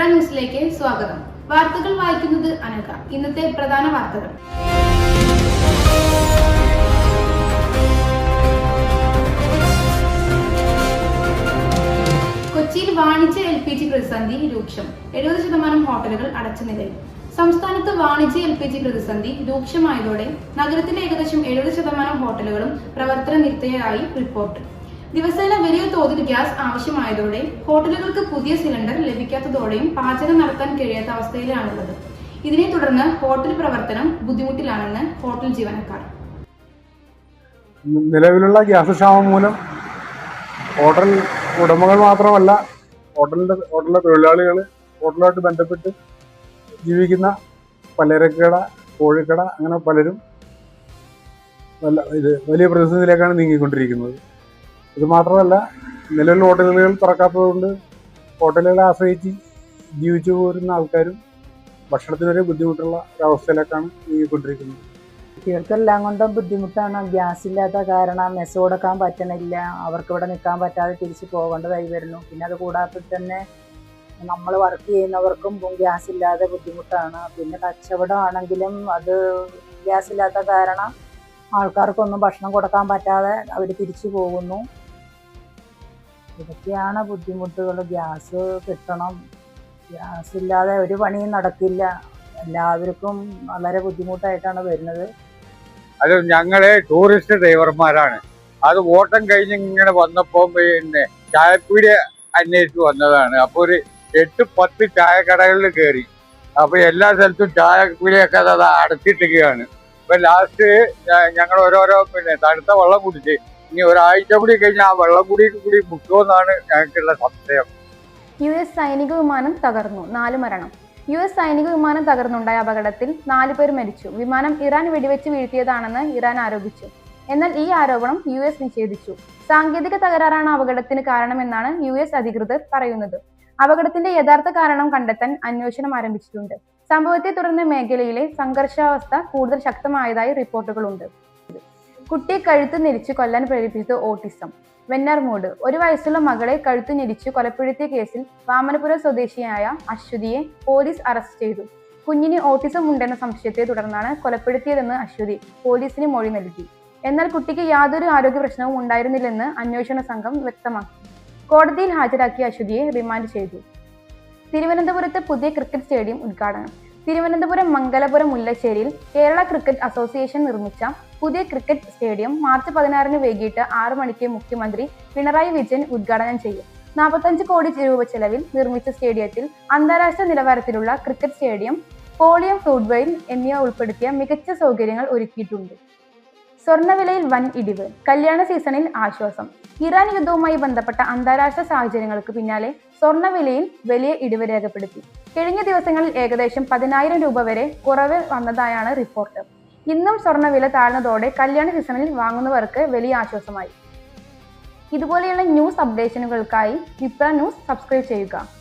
വിപ്ര ന്യൂസിലേക്ക് സ്വാഗതം. വാർത്തകൾ വായിക്കുന്നത് അനക. ഇന്നത്തെ പ്രധാന വാർത്തകൾ. കൊച്ചിയിൽ വാണിജ്യ LPG പ്രതിസന്ധി രൂക്ഷം. 70% ഹോട്ടലുകൾ അടച്ച നിലയിൽ. സംസ്ഥാനത്ത് വാണിജ്യ LPG പ്രതിസന്ധി രൂക്ഷമായതോടെ നഗരത്തിലെ ഏകദേശം 70% ഹോട്ടലുകളും പ്രവർത്തനം നിർത്തിയതായി റിപ്പോർട്ട്. ദിവസേന വലിയ തോതിൽ ഗ്യാസ് ആവശ്യമായതോടെ ഹോട്ടലുകൾക്ക് പുതിയ സിലിണ്ടർ ലഭിക്കാത്തതോടെയും പാചകം നടത്താൻ കഴിയാത്ത അവസ്ഥയിലാണുള്ളത്. ഇതിനെ തുടർന്ന് ഹോട്ടൽ പ്രവർത്തനം ബുദ്ധിമുട്ടിലാണെന്ന് ഹോട്ടൽ ജീവനക്കാർ. നിലവിലുള്ള ഗ്യാസ് ക്ഷാമം മൂലം ഹോട്ടൽ ഉടമകൾ മാത്രമല്ല, ഹോട്ടലിലെ തൊഴിലാളികൾ, ഹോട്ടലുമായിട്ട് ബന്ധപ്പെട്ട് ജീവിക്കുന്ന പലചരക്കട, കോഴിക്കട, അങ്ങനെ പലരും വലിയ പ്രതിസന്ധിയിലേക്കാണ് നീങ്ങിക്കൊണ്ടിരിക്കുന്നത്. ഇത് മാത്രമല്ല, നിലവിൽ ഹോട്ടലുകൾ തുറക്കാത്തതുകൊണ്ട് ഹോട്ടലുകളെ ആശ്രയിച്ച് ജീവിച്ചു പോരുന്ന ആൾക്കാരും ഭക്ഷണത്തിനൊരു ബുദ്ധിമുട്ടുള്ള ഒരവസ്ഥയിലേക്കാണ് നീങ്ങിക്കൊണ്ടിരിക്കുന്നത്. കുട്ടികൾക്കെല്ലാം കൊണ്ടും ബുദ്ധിമുട്ടാണ്. ഗ്യാസ് ഇല്ലാത്ത കാരണം മെസ്സ് കൊടുക്കാൻ പറ്റണില്ല. അവർക്ക് ഇവിടെ നിൽക്കാൻ പറ്റാതെ തിരിച്ച് പോകേണ്ടതായി വരുന്നു. പിന്നെ അത് കൂടാതെ തന്നെ നമ്മൾ വർക്ക് ചെയ്യുന്നവർക്കും ഗ്യാസ് ഇല്ലാതെ ബുദ്ധിമുട്ടാണ്. പിന്നെ കച്ചവടം ആണെങ്കിലും അത് ഗ്യാസ് ഇല്ലാത്ത കാരണം ആൾക്കാർക്കൊന്നും ഭക്ഷണം കൊടുക്കാൻ പറ്റാതെ അവർ തിരിച്ചു പോകുന്നു. ഇതൊക്കെയാണ് ബുദ്ധിമുട്ടുകൾ. ഗ്യാസ് കിട്ടണം. ഗ്യാസ് ഇല്ലാതെ ഒരു പണിയും നടക്കില്ല. എല്ലാവർക്കും വളരെ ബുദ്ധിമുട്ടായിട്ടാണ് വരുന്നത്. അത് ഞങ്ങള് ടൂറിസ്റ്റ് ഡ്രൈവർമാരാണ്. അത് ഓട്ടം കഴിഞ്ഞ് ഇങ്ങനെ വന്നപ്പോൾ പിന്നെ ചായപ്പീടി അന്വേഷിച്ച് വന്നതാണ്. അപ്പോൾ ഒരു 8-10 ചായക്കടകളിൽ കയറി. അപ്പൊ എല്ലാ സ്ഥലത്തും ചായപ്പീടിയൊക്കെ അത് അടച്ചിട്ടിരിക്കുകയാണ്. ഇപ്പൊ ലാസ്റ്റ് ഞങ്ങൾ ഓരോരോ പിന്നെ തണുത്ത വെള്ളം കുടിച്ച് ഇനി ഒരാഴ്ച കൂടി കഴിഞ്ഞാൽ ആ വെള്ളം കൂടി മുട്ടുമെന്നാണ് ഞങ്ങൾക്കുള്ള സംശയം. US സൈനിക വിമാനം തകർന്നു, 4 മരണം. US സൈനിക വിമാനം തകർന്നുണ്ടായ അപകടത്തിൽ 4 പേർ മരിച്ചു. വിമാനം ഇറാൻ വെടിവെച്ച് വീഴ്ത്തിയതാണെന്ന് ഇറാൻ ആരോപിച്ചു. എന്നാൽ ഈ ആരോപണം US നിഷേധിച്ചു. സാങ്കേതിക തകരാറാണ് അപകടത്തിന് കാരണമെന്നാണ് US അധികൃതർ പറയുന്നത്. അപകടത്തിന്റെ യഥാർത്ഥ കാരണം കണ്ടെത്താൻ അന്വേഷണം ആരംഭിച്ചിട്ടുണ്ട്. സംഭവത്തെ തുടർന്ന് മേഖലയിലെ സംഘർഷാവസ്ഥ കൂടുതൽ ശക്തമായതായി റിപ്പോർട്ടുകളുണ്ട്. കുട്ടിയെ കഴുത്ത് ഞെരിച്ച് കൊല്ലാൻ പ്രേരിപ്പിച്ചത് ഓട്ടിസം. വെഞ്ഞാർമൂട് 1 വയസ്സുള്ള മകളെ കഴുത്ത് ഞെരിച്ച് കൊലപ്പെടുത്തിയ കേസിൽ വാമനപുരം സ്വദേശിയായ അശ്വതിയെ പോലീസ് അറസ്റ്റ് ചെയ്തു. കുഞ്ഞിന് ഓട്ടിസം ഉണ്ടെന്ന സംശയത്തെ തുടർന്നാണ് കൊലപ്പെടുത്തിയതെന്ന് അശ്വതി പോലീസിന് മൊഴി നൽകി. എന്നാൽ കുട്ടിക്ക് യാതൊരു ആരോഗ്യ പ്രശ്നവും ഉണ്ടായിരുന്നില്ലെന്ന് അന്വേഷണ സംഘം വ്യക്തമാക്കി. കോടതിയിൽ ഹാജരാക്കിയ അശ്വതിയെ റിമാൻഡ് ചെയ്തു. തിരുവനന്തപുരത്ത് പുതിയ ക്രിക്കറ്റ് സ്റ്റേഡിയം ഉദ്ഘാടനം. തിരുവനന്തപുരം മംഗലപുരം മുല്ലശ്ശേരിയിൽ കേരള ക്രിക്കറ്റ് അസോസിയേഷൻ നിർമ്മിച്ച പുതിയ ക്രിക്കറ്റ് സ്റ്റേഡിയം മാർച്ച് 16 വൈകിട്ട് 6 മണിക്ക് മുഖ്യമന്ത്രി പിണറായി വിജയൻ ഉദ്ഘാടനം ചെയ്യും. 45 കോടി രൂപ ചെലവിൽ നിർമ്മിച്ച സ്റ്റേഡിയത്തിൽ അന്താരാഷ്ട്ര നിലവാരത്തിലുള്ള ക്രിക്കറ്റ് സ്റ്റേഡിയം, പോളിയം, ഫുട്ബോൾ എന്നിവ ഉൾപ്പെടുത്തിയ മികച്ച സൗകര്യങ്ങൾ ഒരുക്കിയിട്ടുണ്ട്. സ്വർണ്ണവിലയിൽ വൻ ഇടിവ്. കല്യാണ സീസണിൽ ആശ്വാസം. ഇറാൻ യുദ്ധവുമായി ബന്ധപ്പെട്ട അന്താരാഷ്ട്ര സാഹചര്യങ്ങൾക്ക് പിന്നാലെ സ്വർണ്ണവിലയിൽ വലിയ ഇടിവ് രേഖപ്പെടുത്തി. കഴിഞ്ഞ ദിവസങ്ങളിൽ ഏകദേശം 10,000 രൂപ വരെ കുറവ് വന്നതായാണ് റിപ്പോർട്ട്. ഇന്നും സ്വർണ്ണവില താഴ്ന്നതോടെ കല്യാണ സീസണിൽ വാങ്ങുന്നവർക്ക് വലിയ ആശ്വാസമായി. ഇതുപോലെയുള്ള ന്യൂസ് അപ്ഡേഷനുകൾക്കായി വിപ്ര ന്യൂസ് സബ്സ്ക്രൈബ് ചെയ്യുക.